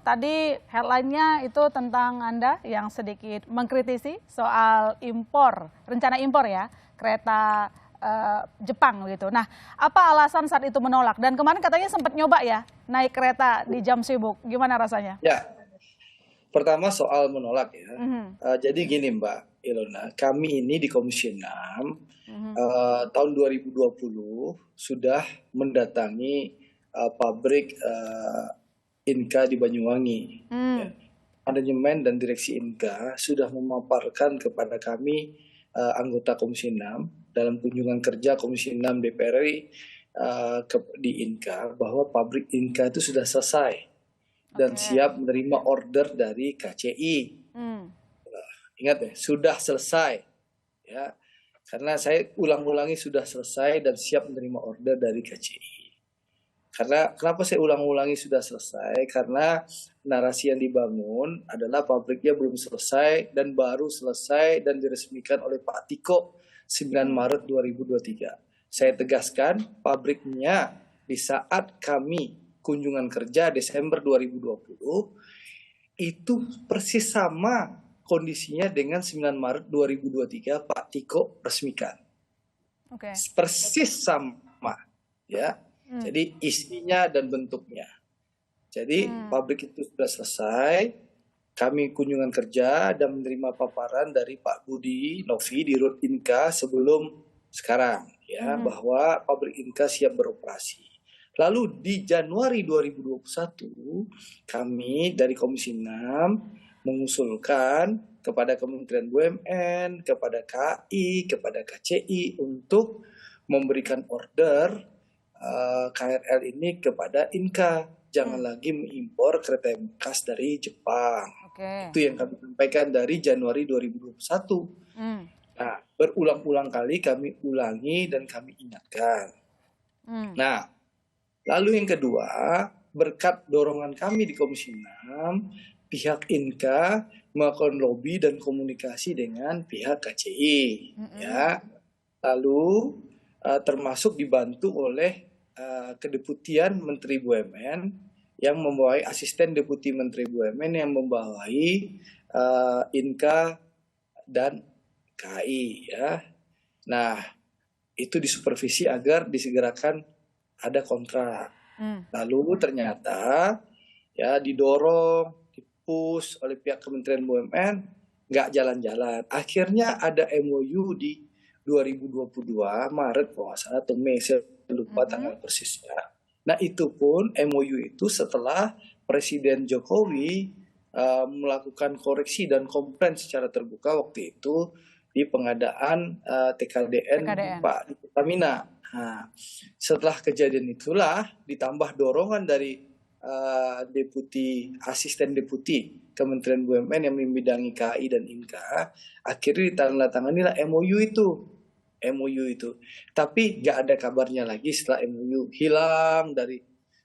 Tadi headline-nya itu tentang Anda yang sedikit mengkritisi soal impor, rencana impor ya, kereta Jepang gitu. Nah, apa alasan saat itu menolak? Dan kemarin katanya sempat nyoba ya, naik kereta di jam sibuk. Gimana rasanya? Ya, pertama soal menolak ya. Mhm, Jadi gini Mbak Ilona, kami ini di Komisi 6 mhm, tahun 2020 sudah mendatangi pabrik Inka di Banyuwangi. Ya. hmm, Manajemen dan direksi Inka sudah memaparkan kepada kami anggota Komisi 6 dalam kunjungan kerja Komisi 6 DPR RI di Inka bahwa pabrik Inka itu sudah selesai dan oke, siap menerima order dari KCI. hmm, Ingat ya, sudah selesai ya. Karena saya ulang-ulangi sudah selesai dan siap menerima order dari KCI. Karena kenapa saya ulang-ulangi sudah selesai? Karena narasi yang dibangun adalah pabriknya belum selesai dan baru selesai dan diresmikan oleh Pak Tiko 9 Maret 2023. Saya tegaskan pabriknya di saat kami kunjungan kerja Desember 2020 itu persis sama kondisinya dengan 9 Maret 2023 Pak Tiko resmikan. oke, Persis sama ya. hmm, Jadi isinya dan bentuknya. Jadi hmm, pabrik itu sudah selesai. Kami kunjungan kerja dan menerima paparan dari Pak Budi Novi di Rut Inka sebelum sekarang ya mhm, bahwa pabrik Inka siap beroperasi. Lalu di Januari 2021 kami dari Komisi 6 mengusulkan kepada Kementerian BUMN, kepada KAI, kepada KCI untuk memberikan order KRL ini kepada Inka. Jangan hmm, lagi mengimpor kereta bekas dari Jepang. oke, Itu yang kami sampaikan dari Januari 2021. hmm, Nah, berulang-ulang kali kami ulangi dan kami ingatkan. hmm, Nah, lalu yang kedua, berkat dorongan kami di Komisi 6, pihak Inka melakukan lobby dan komunikasi dengan pihak KCI. mhm, Ya, lalu termasuk dibantu oleh Kedeputian Menteri BUMN yang membawahi asisten Deputi Menteri BUMN yang membawahi Inka dan KAI ya. Nah, itu disupervisi agar disegerakan ada kontrak. hmm, Lalu ternyata ya didorong, dipush oleh pihak Kementerian BUMN nggak jalan-jalan. Akhirnya ada MOU di 2022 Maret kalau nggak salah atau Mei, saya lupa mhm, tanggal persisnya. Nah itu pun MOU itu setelah Presiden Jokowi melakukan koreksi dan komplain secara terbuka waktu itu di pengadaan TKDN PKDN, Pak di Pertamina. Nah, setelah kejadian itulah ditambah dorongan dari asisten deputi Kementerian BUMN yang membidangi KAI dan Inka, akhirnya ditandatangani MOU itu. Tapi nggak ada kabarnya lagi setelah MOU hilang dari.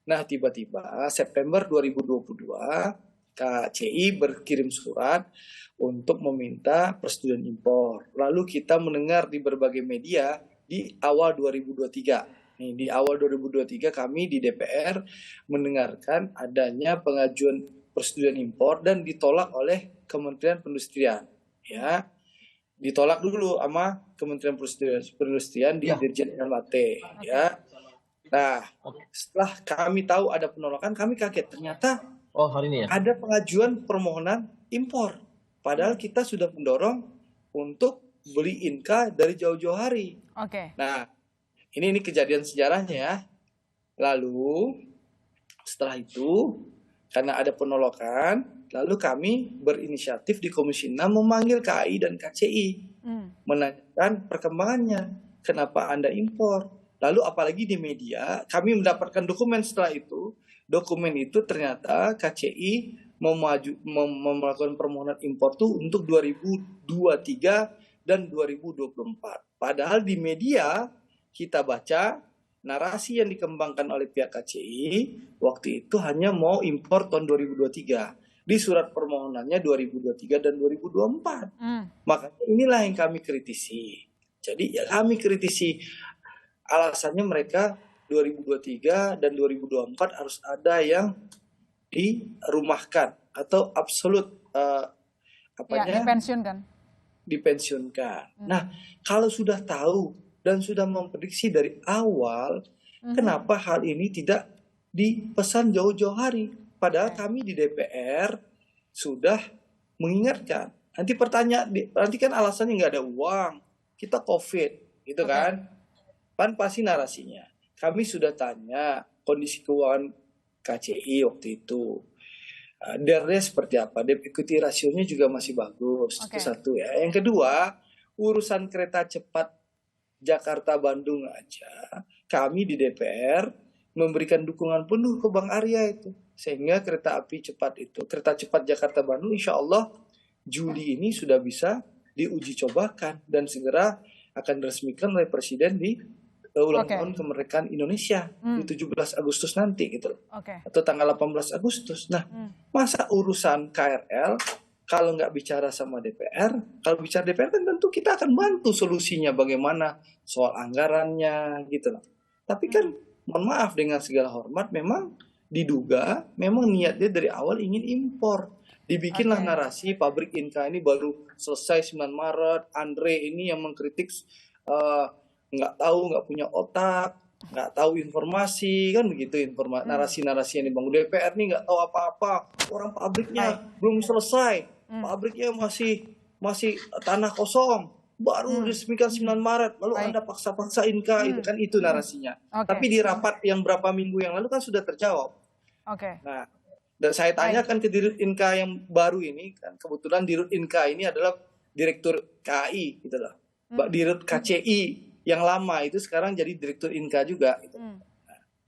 Nah, tiba-tiba September 2022 KCI berkirim surat untuk meminta persetujuan impor. Lalu kita mendengar di berbagai media di awal 2023. Nih, di awal 2023 kami di DPR mendengarkan adanya pengajuan persetujuan impor dan ditolak oleh Kementerian Perindustrian. Ya, ditolak dulu sama Kementerian Perindustrian di Ya, Dirjen LHT. oke, Ya, nah oke. setelah kami tahu ada penolakan, kami kaget ternyata Oh, hari ini ya? ada pengajuan permohonan impor. Padahal hmm, kita sudah mendorong untuk beli Inka dari jauh-jauh hari. oke, Nah, ini kejadian sejarahnya ya. Lalu setelah itu karena ada penolakan, lalu kami berinisiatif di Komisi 6 memanggil KAI dan KCI hmm, menanyakan perkembangannya. Kenapa Anda impor? Lalu apalagi di media, kami mendapatkan dokumen setelah itu. Dokumen itu ternyata KCI melakukan permohonan impor itu untuk 2023 dan 2024. Padahal di media kita baca narasi yang dikembangkan oleh pihak KCI waktu itu hanya mau impor tahun 2023. Di surat permohonannya 2023 dan 2024. hmm, Makanya inilah yang kami kritisi. Jadi ya kami kritisi alasannya mereka 2023 dan 2024 harus ada yang dirumahkan atau absolut Ya, dipensiunkan. dipensiunkan. Nah, kalau sudah tahu dan sudah memprediksi dari awal, kenapa hal ini tidak dipesan jauh-jauh hari? Padahal kami di DPR sudah mengingatkan. Nanti kan alasannya nggak ada uang, kita COVID, gitu kan? Pan pasti narasinya. Kami sudah tanya kondisi keuangan KCI waktu itu. DER-nya seperti apa? Debt equity rasionya juga masih bagus. Itu satu ya. Yang kedua, urusan kereta cepat Jakarta-Bandung aja, kami di DPR memberikan dukungan penuh ke Bang Arya itu. Sehingga kereta cepat Jakarta-Bandung insya Allah Juli ini sudah bisa diuji cobakan dan segera akan diresmikan oleh Presiden di ulang tahun kemerdekaan Indonesia di 17 Agustus nanti gitu loh. Atau tanggal 18 Agustus. Nah, masa urusan KRL kalau nggak bicara sama DPR, kalau bicara DPR kan tentu kita akan bantu solusinya bagaimana soal anggarannya gitu loh. Tapi kan mohon maaf dengan segala hormat memang diduga memang niatnya dari awal ingin impor. Dibikinlah narasi pabrik Inka ini baru selesai 9 Maret, Andre ini yang mengkritik nggak tahu, nggak punya otak, nggak tahu informasi, kan begitu narasi-narasi yang dibangun DPR nih nggak tahu apa-apa, orang pabriknya belum selesai, pabriknya masih tanah kosong, baru diresmikan 9 Maret, lalu Anda paksa-paksa Inka, itu narasinya. Tapi di rapat yang berapa minggu yang lalu kan sudah terjawab. Nah, dan saya tanyakan ke Dirut Inka yang baru ini, kan kebetulan Dirut Inka ini adalah Direktur KAI gitu loh. Dirut KCI yang lama itu sekarang jadi Direktur Inka juga gitu. Nah,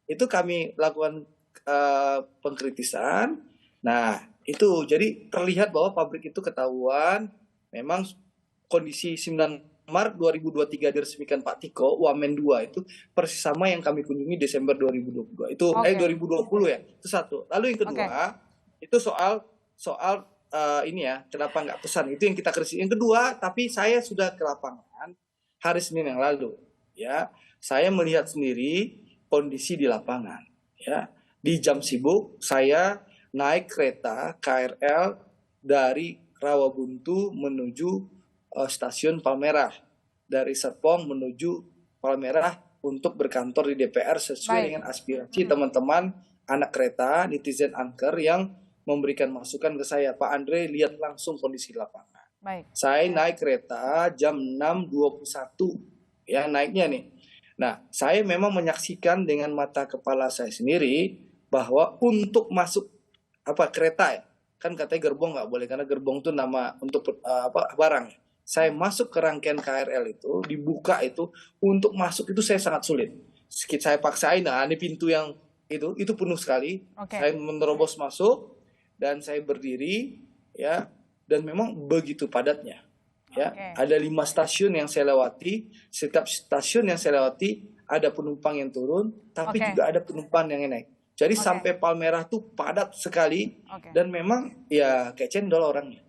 itu kami lakukan pengkritisan. Nah, itu jadi terlihat bahwa pabrik itu ketahuan memang kondisi 9 Maret 2023 diresmikan Pak Tiko, Wamen 2 itu persis sama yang kami kunjungi Desember 2022. Itu 2020 ya. Itu satu. Lalu yang kedua, itu soal ini ya, kenapa nggak pesan? Itu yang kita kritik. Yang kedua, tapi saya sudah ke lapangan hari Senin yang lalu, ya, saya melihat sendiri kondisi di lapangan, ya, di jam sibuk saya naik kereta KRL dari Rawabuntu menuju stasiun Palmerah, dari Serpong menuju Palmerah untuk berkantor di DPR sesuai dengan aspirasi teman-teman anak kereta, netizen angker yang memberikan masukan ke saya, Pak Andre lihat langsung kondisi lapangan. Saya naik kereta jam 6.21 ya naiknya nih. Nah, saya memang menyaksikan dengan mata kepala saya sendiri bahwa untuk masuk kereta ya, kan katanya gerbong nggak boleh karena gerbong itu nama untuk barang. Saya masuk ke rangkaian KRL itu dibuka itu untuk masuk itu saya sangat sulit. Saya paksain, nah ini pintu yang itu penuh sekali. Saya menerobos masuk dan saya berdiri ya. Dan memang begitu padatnya, ya. Ada 5 stasiun yang saya lewati. Setiap stasiun yang saya lewati ada penumpang yang turun, tapi juga ada penumpang yang naik. Jadi sampai Palmerah tuh padat sekali dan memang ya kayak cendol orangnya.